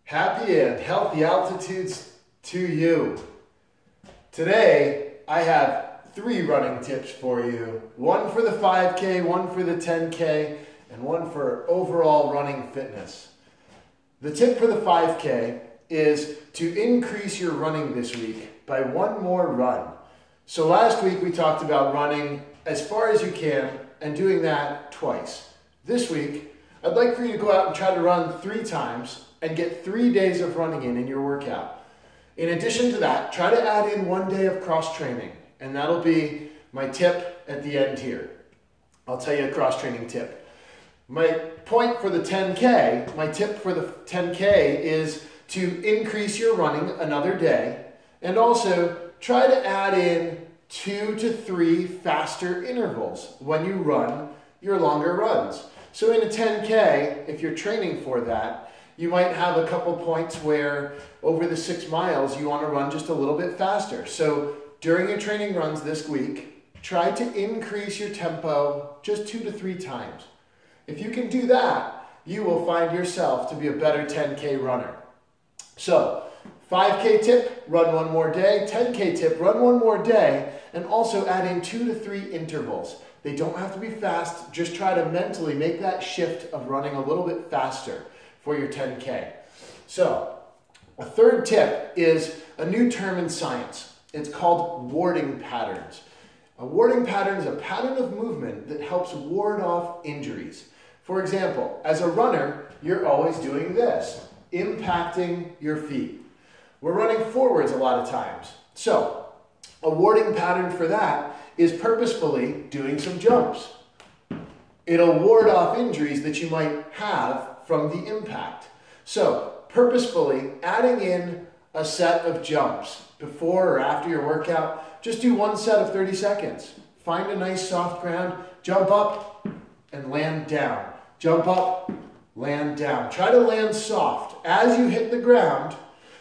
Happy and healthy altitudes to you. Today, I have 3 running tips for you. One for the 5K, one for the 10K, and one for overall running fitness. The tip for the 5K is to increase your running this week by 1 more run. So last week we talked about running as far as you can and doing that twice. This week, I'd like for you to go out and try to run 3 times and get 3 days of running in your workout. In addition to that, try to add in 1 day of cross training, and that'll be my tip at the end here. I'll tell you a cross training tip. My point for the 10K, my tip for the 10K is to increase your running another day, and also try to add in 2 to 3 faster intervals when you run your longer runs. So in a 10K, if you're training for that, you might have a couple points where over the 6 miles you want to run just a little bit faster. So during your training runs this week, try to increase your tempo just 2 to 3 times. If you can do that, you will find yourself to be a better 10K runner. So 5K tip, run 1 more day. 10K tip, run 1 more day, and also add in 2 to 3 intervals. They don't have to be fast. Just try to mentally make that shift of running a little bit faster for your 10K. So a third tip is a new term in science. It's called warding patterns. A warding pattern is a pattern of movement that helps ward off injuries. For example, as a runner, you're always doing this, impacting your feet. We're running forwards a lot of times. So a warding pattern for that is purposefully doing some jumps. It'll ward off injuries that you might have from the impact. So purposefully adding in a set of jumps before or after your workout. Just do 1 set of 30 seconds. Find a nice soft ground, jump up and land down. Jump up, land down. Try to land soft. As you hit the ground,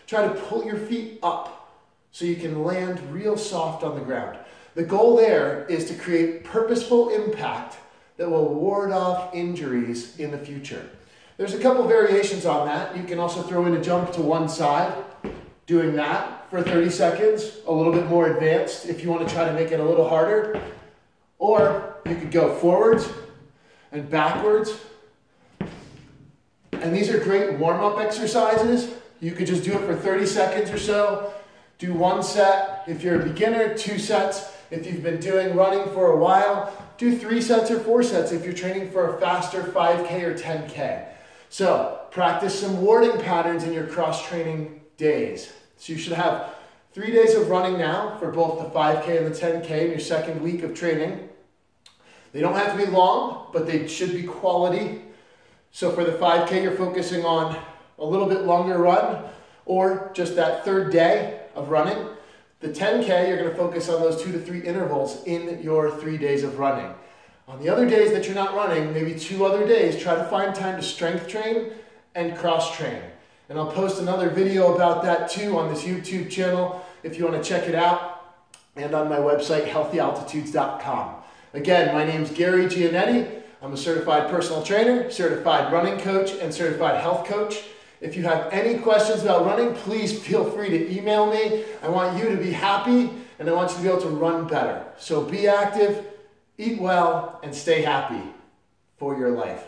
try to pull your feet up so you can land real soft on the ground. The goal there is to create purposeful impact that will ward off injuries in the future. There's a couple variations on that. You can also throw in a jump to one side, doing that for 30 seconds, a little bit more advanced if you want to try to make it a little harder. Or you could go forwards and backwards. And these are great warm-up exercises. You could just do it for 30 seconds or so. Do 1 set if you're a beginner, 2 sets if you've been doing running for a while. Do 3 sets or 4 sets if you're training for a faster 5K or 10K. So practice some warding patterns in your cross-training days. So you should have 3 days of running now for both the 5K and the 10K in your second week of training. They don't have to be long, but they should be quality. So for the 5K, you're focusing on a little bit longer run or just that 3rd day of running. The 10K, you're going to focus on those 2 to 3 intervals in your 3 days of running. On the other days that you're not running, maybe 2 other days, try to find time to strength train and cross train. And I'll post another video about that too on this YouTube channel if you want to check it out, and on my website, healthyaltitudes.com. Again, my name's Gary Gianetti. I'm a certified personal trainer, certified running coach, and certified health coach. If you have any questions about running, please feel free to email me. I want you to be happy, and I want you to be able to run better. So be active, eat well, and stay happy for your life.